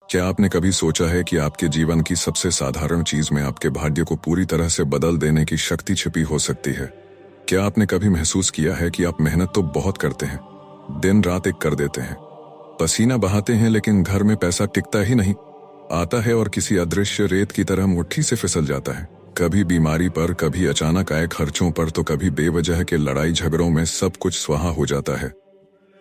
क्या आपने कभी सोचा है कि आपके जीवन की सबसे साधारण चीज में आपके भाग्य को पूरी तरह से बदल देने की शक्ति छिपी हो सकती है? क्या आपने कभी महसूस किया है कि आप मेहनत तो बहुत करते हैं, दिन रात एक कर देते हैं, पसीना बहाते हैं, लेकिन घर में पैसा टिकता ही नहीं, आता है और किसी अदृश्य रेत की तरह मुट्ठी से फिसल जाता है। कभी बीमारी पर, कभी अचानक आए खर्चों पर, तो कभी बेवजह के लड़ाई झगड़ों में सब कुछ स्वाहा हो जाता है।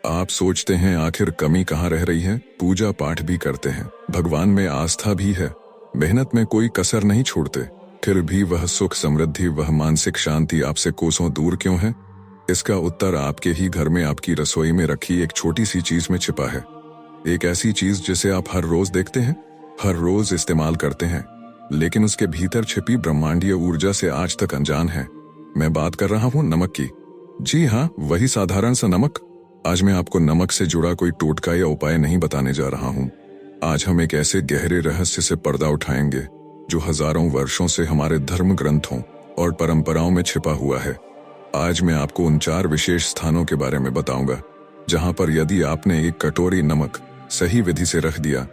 आप सोचते हैं आखिर कमी कहाँ रह रही है? पूजा पाठ भी करते हैं, भगवान में आस्था भी है, मेहनत में कोई कसर नहीं छोड़ते, फिर भी वह सुख, समृद्धि, वह मानसिक शांति आपसे कोसों दूर क्यों है? इसका उत्तर आपके ही घर में, आपकी रसोई में रखी एक छोटी सी चीज में छिपा है। एक ऐसी चीज जिसे आप हर रोज देखते हैं, हर रोज इस्तेमाल करते हैं, लेकिन उसके भीतर छिपी ब्रह्मांडीय ऊर्जा से आज तक अनजान है। मैं बात कर रहा हूँ नमक की। जी हाँ, वही साधारण सा नमक। आज मैं आपको नमक से जुड़ा कोई टोटका या उपाय नहीं बताने जा रहा हूँ। आज हम एक ऐसे गहरे रहस्य से पर्दा उठाएंगे जो हजारों वर्षों से हमारे धर्म ग्रंथों और परंपराओं में छिपा हुआ है। आज मैं आपको उन 4 विशेष स्थानों के बारे में बताऊंगा जहां पर यदि आपने एक कटोरी नमक सही विधि से रख दिया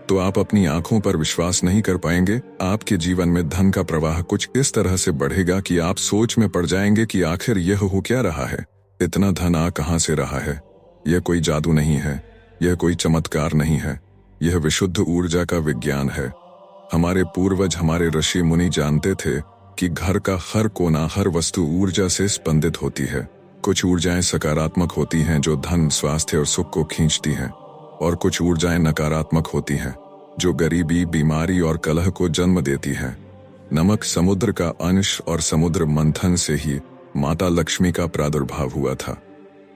तो आप अपनी आंखों पर विश्वास नहीं कर पाएंगे। आपके जीवन में धन का प्रवाह कुछ इस तरह से बढ़ेगा कि आप सोच में पड़ जाएंगे कि आखिर यह हो क्या रहा है, इतना धन आ कहां से रहा है। यह कोई जादू नहीं है, यह कोई चमत्कार नहीं है, यह विशुद्ध ऊर्जा का विज्ञान है। हमारे पूर्वज, हमारे ऋषि मुनि जानते थे कि घर का हर कोना, हर वस्तु ऊर्जा से स्पंदित होती है। कुछ ऊर्जाएं सकारात्मक होती हैं जो धन, स्वास्थ्य और सुख को खींचती हैं, और कुछ ऊर्जाएं नकारात्मक होती हैं जो गरीबी, बीमारी और कलह को जन्म देती हैं। नमक समुद्र का अंश, और समुद्र मंथन से ही माता लक्ष्मी का प्रादुर्भाव हुआ था।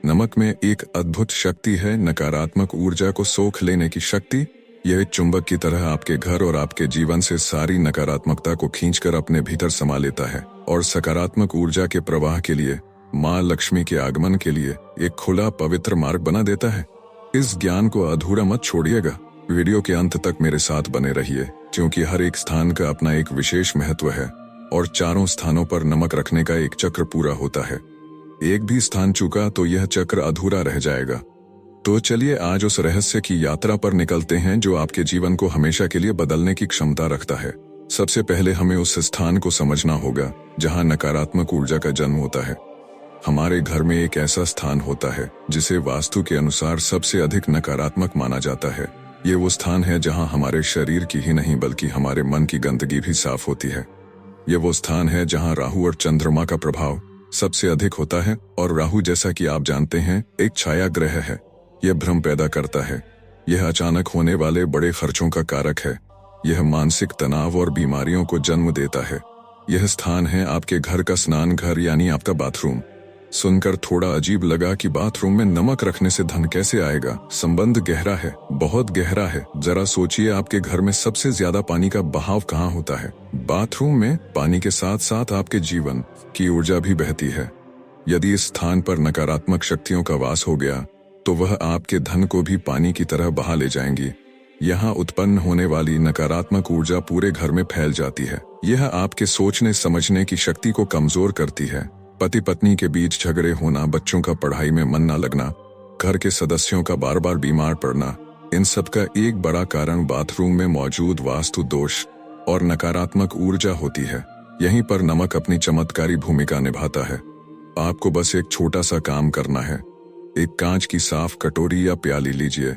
नमक में एक अद्भुत शक्ति है, नकारात्मक ऊर्जा को सोख लेने की शक्ति। यह चुंबक की तरह आपके घर और आपके जीवन से सारी नकारात्मकता को खींचकर अपने भीतर समा लेता है और सकारात्मक ऊर्जा के प्रवाह के लिए, माँ लक्ष्मी के आगमन के लिए एक खुला पवित्र मार्ग बना देता है। इस ज्ञान को अधूरा मत छोड़िएगा। वीडियो के अंत तक मेरे साथ बने रहिए, क्योंकि हर एक स्थान का अपना एक विशेष महत्व है और चारों स्थानों पर नमक रखने का एक चक्र पूरा होता है। एक भी स्थान चूका तो यह चक्र अधूरा रह जाएगा। तो चलिए आज उस रहस्य की यात्रा पर निकलते हैं जो आपके जीवन को हमेशा के लिए बदलने की क्षमता रखता है। सबसे पहले हमें उस स्थान को समझना होगा जहां नकारात्मक ऊर्जा का जन्म होता है। हमारे घर में एक ऐसा स्थान होता है जिसे वास्तु के अनुसार सबसे अधिक नकारात्मक माना जाता है। ये वो स्थान है जहां हमारे शरीर की ही नहीं बल्कि हमारे मन की गंदगी भी साफ होती है। ये वो स्थान है जहां राहु और चंद्रमा का प्रभाव सबसे अधिक होता है, और राहु, जैसा कि आप जानते हैं, एक छाया ग्रह है। यह भ्रम पैदा करता है, यह अचानक होने वाले बड़े खर्चों का कारक है, यह मानसिक तनाव और बीमारियों को जन्म देता है। यह स्थान है आपके घर का स्नान घर, यानी आपका बाथरूम। सुनकर थोड़ा अजीब लगा कि बाथरूम में नमक रखने से धन कैसे आएगा? संबंध गहरा है, बहुत गहरा है। जरा सोचिए, आपके घर में सबसे ज्यादा पानी का बहाव कहाँ होता है? बाथरूम में। पानी के साथ साथ आपके जीवन की ऊर्जा भी बहती है। यदि इस स्थान पर नकारात्मक शक्तियों का वास हो गया तो वह आपके धन को भी पानी की तरह बहा ले जाएंगी। यहाँ उत्पन्न होने वाली नकारात्मक ऊर्जा पूरे घर में फैल जाती है। यह आपके सोचने समझने की शक्ति को कमजोर करती है। पति पत्नी के बीच झगड़े होना, बच्चों का पढ़ाई में मन न लगना, घर के सदस्यों का बार बार बीमार पड़ना, इन सब का एक बड़ा कारण बाथरूम में मौजूद वास्तु दोष और नकारात्मक ऊर्जा होती है। यहीं पर नमक अपनी चमत्कारी भूमिका निभाता है। आपको बस एक छोटा सा काम करना है। एक कांच की साफ कटोरी या प्याली लीजिए।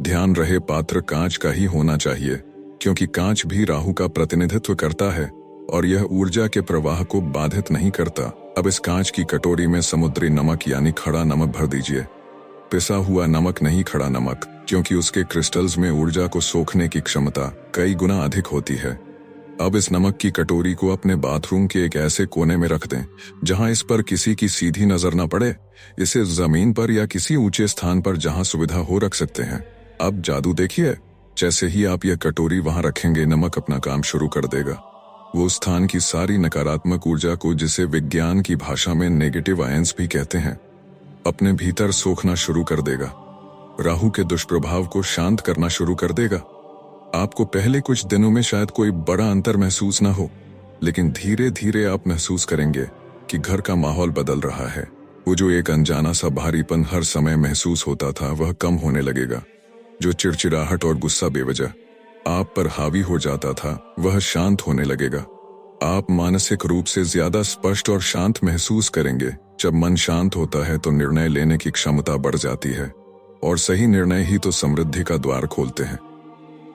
ध्यान रहे, पात्र कांच का ही होना चाहिए, क्योंकि कांच भी राहु का प्रतिनिधित्व करता है और यह ऊर्जा के प्रवाह को बाधित नहीं करता। अब इस कांच की कटोरी में समुद्री नमक यानी खड़ा नमक भर दीजिए। पिसा हुआ नमक नहीं, खड़ा नमक, क्योंकि उसके क्रिस्टल्स में ऊर्जा को सोखने की क्षमता कई गुना अधिक होती है। अब इस नमक की कटोरी को अपने बाथरूम के एक ऐसे कोने में रख दें जहां इस पर किसी की सीधी नजर न पड़े। इसे जमीन पर या किसी ऊंचे स्थान पर जहां सुविधा हो रख सकते हैं। अब जादू देखिए, जैसे ही आप यह कटोरी वहां रखेंगे, नमक अपना काम शुरू कर देगा। वो स्थान की सारी नकारात्मक ऊर्जा को, जिसे विज्ञान की भाषा में नेगेटिव आयंस भी कहते हैं, अपने भीतर सोखना शुरू कर देगा। राहु के दुष्प्रभाव को शांत करना शुरू कर देगा। आपको पहले कुछ दिनों में शायद कोई बड़ा अंतर महसूस न हो, लेकिन धीरे धीरे आप महसूस करेंगे कि घर का माहौल बदल रहा है। वो जो एक अनजाना सा भारीपन हर समय महसूस होता था, वह कम होने लगेगा। जो चिड़चिड़ाहट और गुस्सा बेवजह आप पर हावी हो जाता था वह शांत होने लगेगा। आप मानसिक रूप से ज्यादा स्पष्ट और शांत महसूस करेंगे। जब मन शांत होता है तो निर्णय लेने की क्षमता बढ़ जाती है, और सही निर्णय ही तो समृद्धि का द्वार खोलते हैं।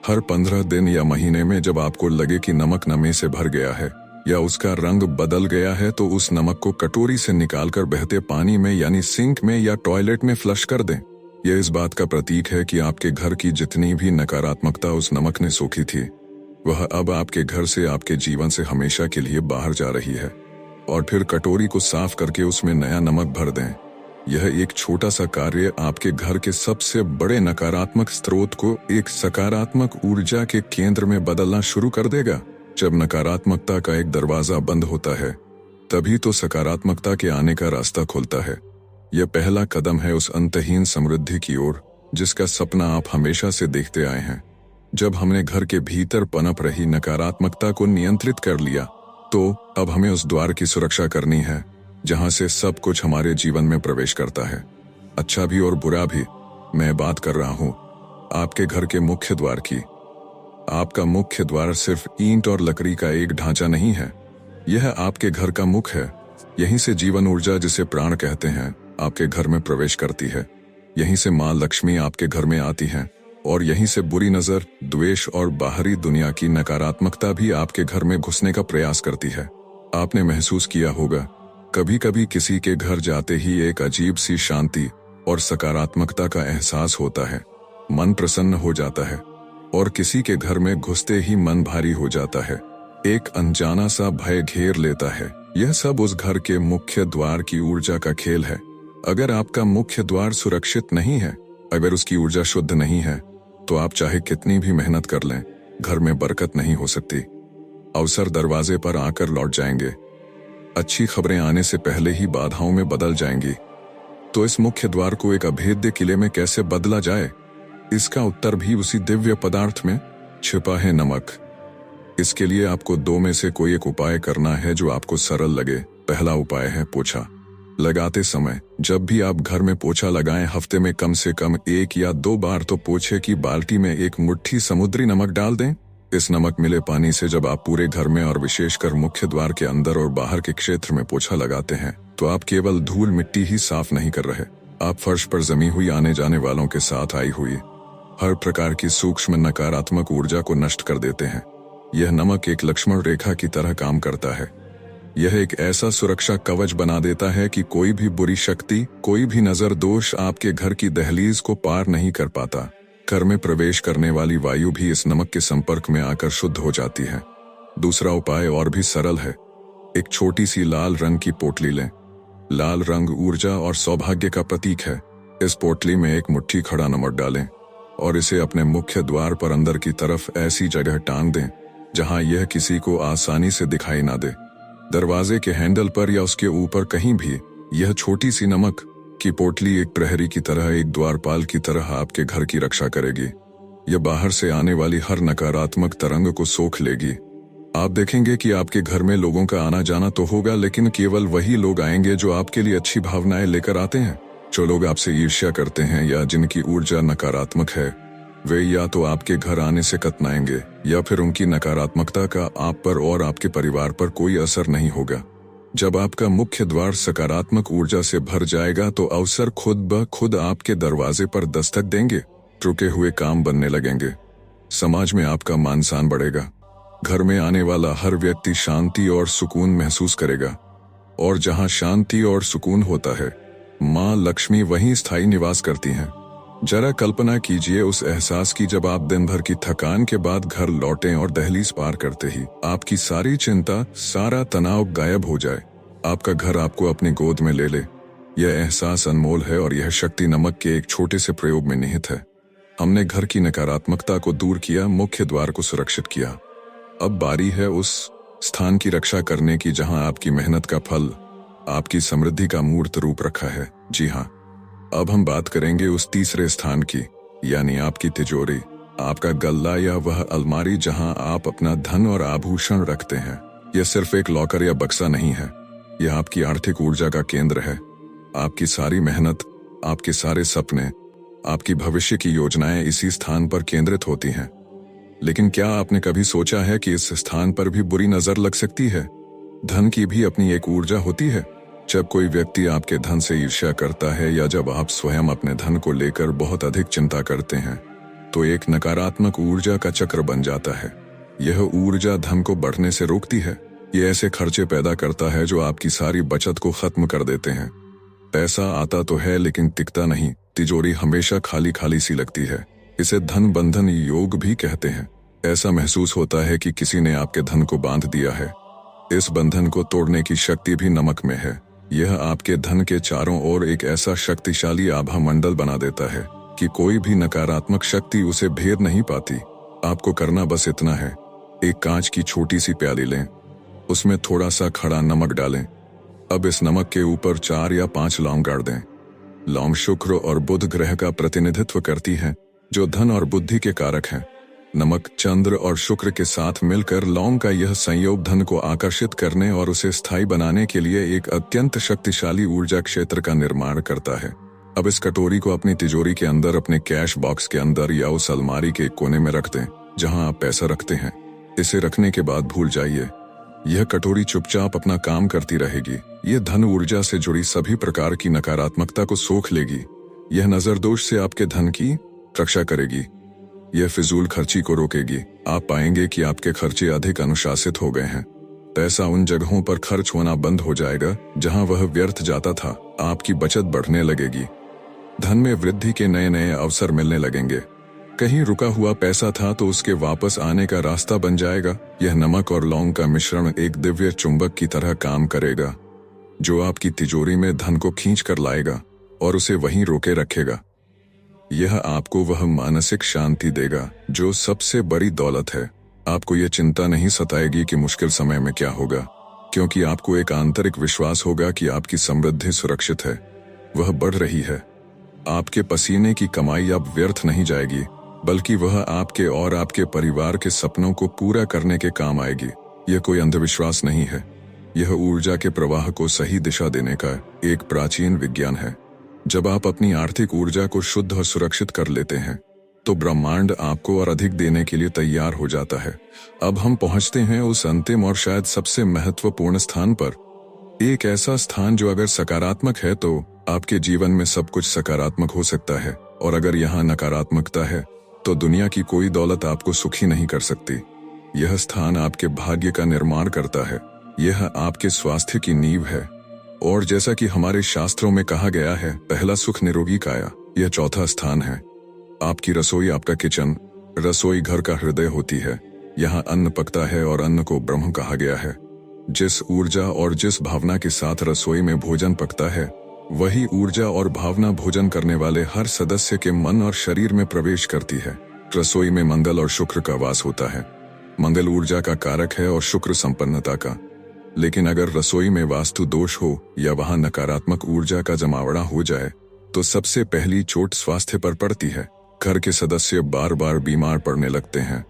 हर 15 दिन या महीने में जब आपको लगे कि नमक नमी से भर गया है या उसका रंग बदल गया है, तो उस नमक को कटोरी से निकालकर बहते पानी में यानी सिंक में या टॉयलेट में फ्लश कर दें। यह इस बात का प्रतीक है कि आपके घर की जितनी भी नकारात्मकता उस नमक ने सोखी थी, वह अब आपके घर से, आपके जीवन से हमेशा के लिए बाहर जा रही है। और फिर कटोरी को साफ करके उसमें नया नमक भर दें। यह एक छोटा सा कार्य आपके घर के सबसे बड़े नकारात्मक स्रोत को एक सकारात्मक ऊर्जा के केंद्र में बदलना शुरू कर देगा। जब नकारात्मकता का एक दरवाजा बंद होता है, तभी तो सकारात्मकता के आने का रास्ता खुलता है। यह पहला कदम है उस अंतहीन समृद्धि की ओर जिसका सपना आप हमेशा से देखते आए हैं। जब हमने घर के भीतर पनप रही नकारात्मकता को नियंत्रित कर लिया, तो अब हमें उस द्वार की सुरक्षा करनी है जहां से सब कुछ हमारे जीवन में प्रवेश करता है, अच्छा भी और बुरा भी। मैं बात कर रहा हूं आपके घर के मुख्य द्वार की। आपका मुख्य द्वार सिर्फ ईंट और लकड़ी का एक ढांचा नहीं है, यह आपके घर का मुख है। यहीं से जीवन ऊर्जा, जिसे प्राण कहते हैं, आपके घर में प्रवेश करती है। यहीं से माँ लक्ष्मी आपके घर में आती हैं, और यहीं से बुरी नजर, द्वेष और बाहरी दुनिया की नकारात्मकता भी आपके घर में घुसने का प्रयास करती है। आपने महसूस किया होगा, कभी कभी किसी के घर जाते ही एक अजीब सी शांति और सकारात्मकता का एहसास होता है। मन प्रसन्न हो जाता है, और किसी के घर में घुसते ही मन भारी हो जाता है। एक अनजाना सा भय घेर लेता है। यह सब उस घर के मुख्य द्वार की ऊर्जा का खेल है। अगर आपका मुख्य द्वार सुरक्षित नहीं है, अगर उसकी ऊर्जा शुद्ध नहीं है, तो आप चाहे कितनी भी मेहनत कर लें, घर में बरकत नहीं हो सकती। अवसर दरवाजे पर आकर लौट जाएंगे, अच्छी खबरें आने से पहले ही बाधाओं में बदल जाएंगी। तो इस मुख्य द्वार को एक अभेद्य किले में कैसे बदला जाए, इसका उत्तर भी उसी दिव्य पदार्थ में छिपा है, नमक। इसके लिए आपको दो में से कोई एक उपाय करना है जो आपको सरल लगे। पहला उपाय है पोछा। लगाते समय जब भी आप घर में पोछा लगाएं, हफ्ते में कम से कम 1 या 2 बार तो पोछे की बाल्टी में 1 मुट्ठी समुद्री नमक डाल दें। इस नमक मिले पानी से जब आप पूरे घर में और विशेषकर मुख्य द्वार के अंदर और बाहर के क्षेत्र में पोछा लगाते हैं, तो आप केवल धूल मिट्टी ही साफ नहीं कर रहे, आप फर्श पर जमी हुई आने जाने वालों के साथ आई हुई हर प्रकार की सूक्ष्म नकारात्मक ऊर्जा को नष्ट कर देते हैं। यह नमक एक लक्ष्मण रेखा की तरह काम करता है। यह एक ऐसा सुरक्षा कवच बना देता है कि कोई भी बुरी शक्ति, कोई भी नजर दोष आपके घर की दहलीज को पार नहीं कर पाता। घर में प्रवेश करने वाली वायु भी इस नमक के संपर्क में आकर शुद्ध हो जाती है। दूसरा उपाय और भी सरल है। एक छोटी सी लाल रंग की पोटली लें। लाल रंग ऊर्जा और सौभाग्य का प्रतीक है। इस पोटली में 1 मुट्ठी खड़ा नमक डालें और इसे अपने मुख्य द्वार पर अंदर की तरफ ऐसी जगह टांग दें जहां यह किसी को आसानी से दिखाई ना दे। दरवाजे के हैंडल पर या उसके ऊपर कहीं भी यह छोटी सी नमक की पोटली एक प्रहरी की तरह, एक द्वारपाल की तरह आपके घर की रक्षा करेगी। यह बाहर से आने वाली हर नकारात्मक तरंग को सोख लेगी। आप देखेंगे कि आपके घर में लोगों का आना जाना तो होगा, लेकिन केवल वही लोग आएंगे जो आपके लिए अच्छी भावनाएं लेकर आते हैं। जो लोग आपसे ईर्ष्या करते हैं या जिनकी ऊर्जा नकारात्मक है, वे या तो आपके घर आने से कतराएंगे या फिर उनकी नकारात्मकता का आप पर और आपके परिवार पर कोई असर नहीं होगा। जब आपका मुख्य द्वार सकारात्मक ऊर्जा से भर जाएगा, तो अवसर खुद ब खुद आपके दरवाजे पर दस्तक देंगे। रुके हुए काम बनने लगेंगे। समाज में आपका मान सम्मान बढ़ेगा। घर में आने वाला हर व्यक्ति शांति और सुकून महसूस करेगा, और जहां शांति और सुकून होता है, माँ लक्ष्मी वहीं स्थायी निवास करती हैं। जरा कल्पना कीजिए उस एहसास की जब आप दिन भर की थकान के बाद घर लौटें और दहलीज पार करते ही आपकी सारी चिंता, सारा तनाव गायब हो जाए। आपका घर आपको अपनी गोद में ले ले। यह एहसास अनमोल है, और यह शक्ति नमक के एक छोटे से प्रयोग में निहित है। हमने घर की नकारात्मकता को दूर किया, मुख्य द्वार को सुरक्षित किया। अब बारी है उस स्थान की रक्षा करने की जहां आपकी मेहनत का फल, आपकी समृद्धि का मूर्त रूप रखा है। जी हाँ, अब हम बात करेंगे उस तीसरे स्थान की, यानी आपकी तिजोरी, आपका गल्ला या वह अलमारी जहां आप अपना धन और आभूषण रखते हैं। यह सिर्फ एक लॉकर या बक्सा नहीं है, यह आपकी आर्थिक ऊर्जा का केंद्र है। आपकी सारी मेहनत, आपके सारे सपने, आपकी भविष्य की योजनाएं इसी स्थान पर केंद्रित होती हैं। लेकिन क्या आपने कभी सोचा है कि इस स्थान पर भी बुरी नजर लग सकती है? धन की भी अपनी एक ऊर्जा होती है। जब कोई व्यक्ति आपके धन से ईर्ष्या करता है या जब आप स्वयं अपने धन को लेकर बहुत अधिक चिंता करते हैं, तो एक नकारात्मक ऊर्जा का चक्र बन जाता है। यह ऊर्जा धन को बढ़ने से रोकती है। ये ऐसे खर्चे पैदा करता है जो आपकी सारी बचत को खत्म कर देते हैं। पैसा आता तो है लेकिन टिकता नहीं, तिजोरी हमेशा खाली खाली सी लगती है। इसे धन बंधन योग भी कहते हैं। ऐसा महसूस होता है कि किसी ने आपके धन को बांध दिया है। इस बंधन को तोड़ने की शक्ति भी नमक में है। यह आपके धन के चारों ओर एक ऐसा शक्तिशाली आभा मंडल बना देता है कि कोई भी नकारात्मक शक्ति उसे भेद नहीं पाती। आपको करना बस इतना है, एक कांच की छोटी सी प्याली लें, उसमें थोड़ा सा खड़ा नमक डालें। अब इस नमक के ऊपर 4 या 5 लौंग गाड़ दें। लौंग शुक्र और बुध ग्रह का प्रतिनिधित्व करती है, जो धन और बुद्धि के कारक हैं। नमक, चंद्र और शुक्र के साथ मिलकर लौंग का यह संयोग धन को आकर्षित करने और उसे स्थायी बनाने के लिए एक अत्यंत शक्तिशाली ऊर्जा क्षेत्र का निर्माण करता है। अब इस कटोरी को अपनी तिजोरी के अंदर, अपने कैश बॉक्स के अंदर या उस अलमारी के कोने में रख दें जहां आप पैसा रखते हैं। इसे रखने के बाद भूल जाइए। यह कटोरी चुपचाप अपना काम करती रहेगी। यह धन ऊर्जा से जुड़ी सभी प्रकार की नकारात्मकता को सोख लेगी। यह नजर दोष से आपके धन की रक्षा करेगी। यह फिजूल खर्ची को रोकेगी। आप पाएंगे कि आपके खर्चे अधिक अनुशासित हो गए हैं। पैसा उन जगहों पर खर्च होना बंद हो जाएगा जहां वह व्यर्थ जाता था। आपकी बचत बढ़ने लगेगी। धन में वृद्धि के नए नए अवसर मिलने लगेंगे। कहीं रुका हुआ पैसा था तो उसके वापस आने का रास्ता बन जाएगा। यह नमक और लौंग का मिश्रण एक दिव्य चुंबक की तरह काम करेगा, जो आपकी तिजोरी में धन को खींच कर लाएगा और उसे वहीं रोके रखेगा। यह आपको वह मानसिक शांति देगा जो सबसे बड़ी दौलत है। आपको यह चिंता नहीं सताएगी कि मुश्किल समय में क्या होगा, क्योंकि आपको एक आंतरिक विश्वास होगा कि आपकी समृद्धि सुरक्षित है, वह बढ़ रही है। आपके पसीने की कमाई अब व्यर्थ नहीं जाएगी, बल्कि वह आपके और आपके परिवार के सपनों को पूरा करने के काम आएगी। यह कोई अंधविश्वास नहीं है, यह ऊर्जा के प्रवाह को सही दिशा देने का एक प्राचीन विज्ञान है। जब आप अपनी आर्थिक ऊर्जा को शुद्ध और सुरक्षित कर लेते हैं, तो ब्रह्मांड आपको और अधिक देने के लिए तैयार हो जाता है। अब हम पहुंचते हैं उस अंतिम और शायद सबसे महत्वपूर्ण स्थान पर। एक ऐसा स्थान जो अगर सकारात्मक है तो आपके जीवन में सब कुछ सकारात्मक हो सकता है, और अगर यहाँ नकारात्मकता है तो दुनिया की कोई दौलत आपको सुखी नहीं कर सकती। यह स्थान आपके भाग्य का निर्माण करता है। यह आपके स्वास्थ्य की नींव है। और जैसा कि हमारे शास्त्रों में कहा गया है, पहला सुख निरोगी काया। यह चौथा स्थान है। आपकी रसोई, आपका किचन, रसोई घर का हृदय होती है। यहाँ अन्न पकता है और अन्न को ब्रह्म कहा गया है। जिस ऊर्जा और जिस भावना के साथ रसोई में भोजन पकता है, वही ऊर्जा और भावना भोजन करने वाले हर सदस्य के मन और शरीर में प्रवेश करती है। रसोई में मंगल और शुक्र का वास होता है। मंगल ऊर्जा का कारक है और शुक्र संपन्नता का। लेकिन अगर रसोई में वास्तु दोष हो या वहां नकारात्मक ऊर्जा का जमावड़ा हो जाए, तो सबसे पहली चोट स्वास्थ्य पर पड़ती है। घर के सदस्य बार बार बीमार पड़ने लगते हैं।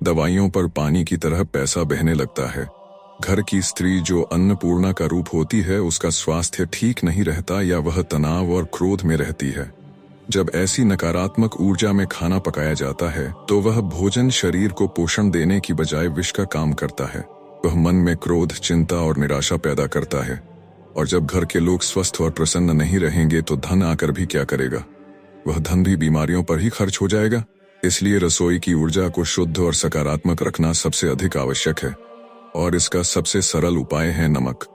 दवाइयों पर पानी की तरह पैसा बहने लगता है। घर की स्त्री जो अन्नपूर्णा का रूप होती है, उसका स्वास्थ्य ठीक नहीं रहता या वह तनाव और क्रोध में रहती है। जब ऐसी नकारात्मक ऊर्जा में खाना पकाया जाता है, तो वह भोजन शरीर को पोषण देने की बजाय विष का काम करता है। वह मन में क्रोध, चिंता और निराशा पैदा करता है। और जब घर के लोग स्वस्थ और प्रसन्न नहीं रहेंगे तो धन आकर भी क्या करेगा? वह धन भी बीमारियों पर ही खर्च हो जाएगा। इसलिए रसोई की ऊर्जा को शुद्ध और सकारात्मक रखना सबसे अधिक आवश्यक है, और इसका सबसे सरल उपाय है नमक।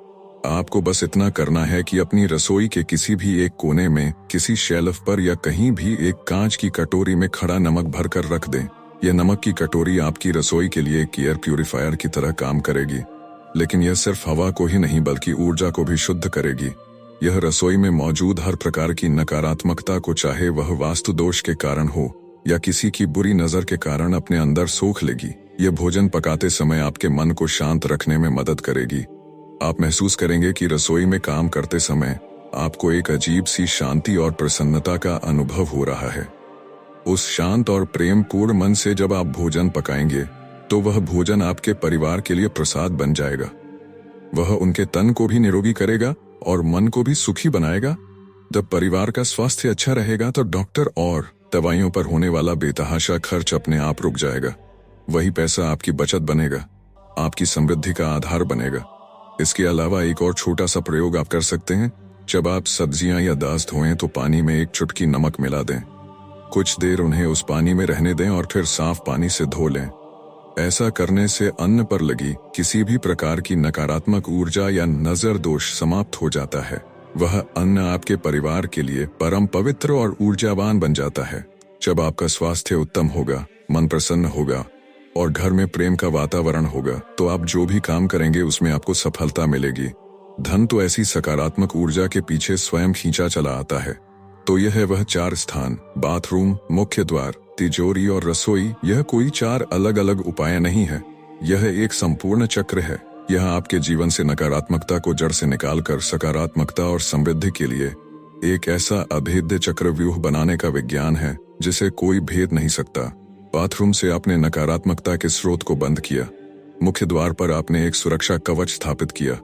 आपको बस इतना करना है कि अपनी रसोई के किसी भी एक कोने में, किसी शेल्फ पर या कहीं भी एक कांच की कटोरी में खड़ा नमक भरकर रख दें। यह नमक की कटोरी आपकी रसोई के लिए एक एयर प्यूरिफायर की तरह काम करेगी। लेकिन यह सिर्फ हवा को ही नहीं बल्कि ऊर्जा को भी शुद्ध करेगी। यह रसोई में मौजूद हर प्रकार की नकारात्मकता को, चाहे वह वास्तु दोष के कारण हो या किसी की बुरी नजर के कारण, अपने अंदर सोख लेगी। यह भोजन पकाते समय आपके मन को शांत रखने में मदद करेगी। आप महसूस करेंगे कि रसोई में काम करते समय आपको एक अजीब सी शांति और प्रसन्नता का अनुभव हो रहा है। उस शांत और प्रेमपूर्ण मन से जब आप भोजन पकाएंगे, तो वह भोजन आपके परिवार के लिए प्रसाद बन जाएगा। वह उनके तन को भी निरोगी करेगा और मन को भी सुखी बनाएगा। जब परिवार का स्वास्थ्य अच्छा रहेगा तो डॉक्टर और दवाइयों पर होने वाला बेतहाशा खर्च अपने आप रुक जाएगा। वही पैसा आपकी बचत बनेगा, आपकी समृद्धि का आधार बनेगा। इसके अलावा एक और छोटा सा प्रयोग आप कर सकते हैं। जब आप सब्जियां या दाल धोएं तो पानी में एक चुटकी नमक मिला दें। कुछ देर उन्हें उस पानी में रहने दें और फिर साफ पानी से धो लें। ऐसा करने से अन्न पर लगी किसी भी प्रकार की नकारात्मक ऊर्जा या नजर दोष समाप्त हो जाता है। वह अन्न आपके परिवार के लिए परम पवित्र और ऊर्जावान बन जाता है। जब आपका स्वास्थ्य उत्तम होगा, मन प्रसन्न होगा और घर में प्रेम का वातावरण होगा, तो आप जो भी काम करेंगे उसमें आपको सफलता मिलेगी। धन तो ऐसी सकारात्मक ऊर्जा के पीछे स्वयं खींचा चला आता है। तो यह है वह 4 स्थान: बाथरूम, मुख्य द्वार, तिजोरी और रसोई। यह कोई 4 अलग अलग उपाय नहीं है, यह एक संपूर्ण चक्र है। यह आपके जीवन से नकारात्मकता को जड़ से निकालकर सकारात्मकता और समृद्धि के लिए एक ऐसा अभेद्य चक्रव्यूह बनाने का विज्ञान है जिसे कोई भेद नहीं सकता। बाथरूम से आपने नकारात्मकता के स्रोत को बंद किया, मुख्य द्वार पर आपने एक सुरक्षा कवच स्थापित किया,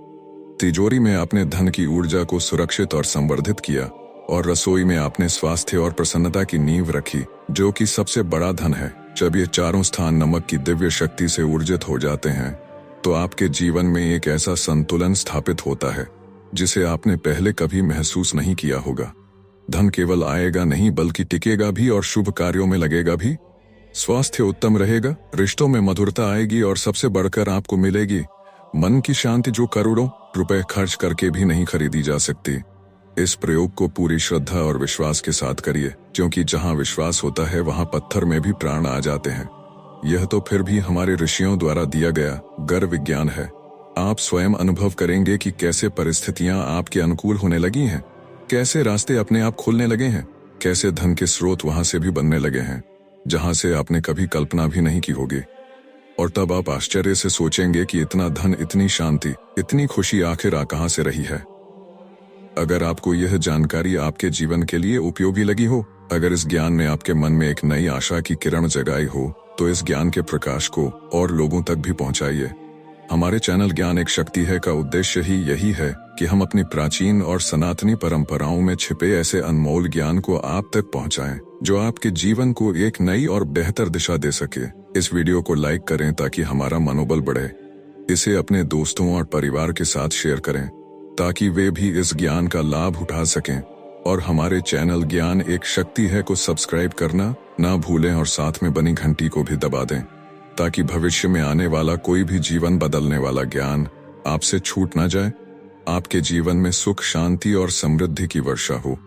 तिजोरी में आपने धन की ऊर्जा को सुरक्षित और संवर्धित किया, और रसोई में आपने स्वास्थ्य और प्रसन्नता की नींव रखी, जो कि सबसे बड़ा धन है। जब ये चारों स्थान नमक की दिव्य शक्ति से ऊर्जित हो जाते हैं तो आपके जीवन में एक ऐसा संतुलन स्थापित होता है जिसे आपने पहले कभी महसूस नहीं किया होगा। धन केवल आएगा नहीं बल्कि टिकेगा भी और शुभ कार्यों में लगेगा भी। स्वास्थ्य उत्तम रहेगा, रिश्तों में मधुरता आएगी और सबसे बढ़कर आपको मिलेगी मन की शांति, जो करोड़ों रुपए खर्च करके भी नहीं खरीदी जा सकती। इस प्रयोग को पूरी श्रद्धा और विश्वास के साथ करिए, क्योंकि जहां विश्वास होता है वहां पत्थर में भी प्राण आ जाते हैं। यह तो फिर भी हमारे ऋषियों द्वारा दिया गया गर्व विज्ञान है। आप स्वयं अनुभव करेंगे कि कैसे परिस्थितियां आपके अनुकूल होने लगी हैं, कैसे रास्ते अपने आप खुलने लगे हैं, कैसे धन के स्रोत वहां से भी बनने लगे हैं जहां से आपने कभी कल्पना भी नहीं की होगी। और तब आप आश्चर्य से सोचेंगे कि इतना धन, इतनी शांति, इतनी खुशी आखिर कहां से रही है। अगर आपको यह जानकारी आपके जीवन के लिए उपयोगी लगी हो, अगर इस ज्ञान ने आपके मन में एक नई आशा की किरण जगाई हो, तो इस ज्ञान के प्रकाश को और लोगों तक भी पहुंचाइए। हमारे चैनल ज्ञान एक शक्ति है का उद्देश्य ही यही है कि हम अपनी प्राचीन और सनातनी परंपराओं में छिपे ऐसे अनमोल ज्ञान को आप तक पहुंचाएं, जो आपके जीवन को एक नई और बेहतर दिशा दे सके। इस वीडियो को लाइक करें ताकि हमारा मनोबल बढ़े। इसे अपने दोस्तों और परिवार के साथ शेयर करें ताकि वे भी इस ज्ञान का लाभ उठा सकें। और हमारे चैनल ज्ञान एक शक्ति है को सब्सक्राइब करना ना भूलें और साथ में बनी घंटी को भी दबा दें, ताकि भविष्य में आने वाला कोई भी जीवन बदलने वाला ज्ञान आपसे छूट ना जाए। आपके जीवन में सुख, शांति और समृद्धि की वर्षा हो।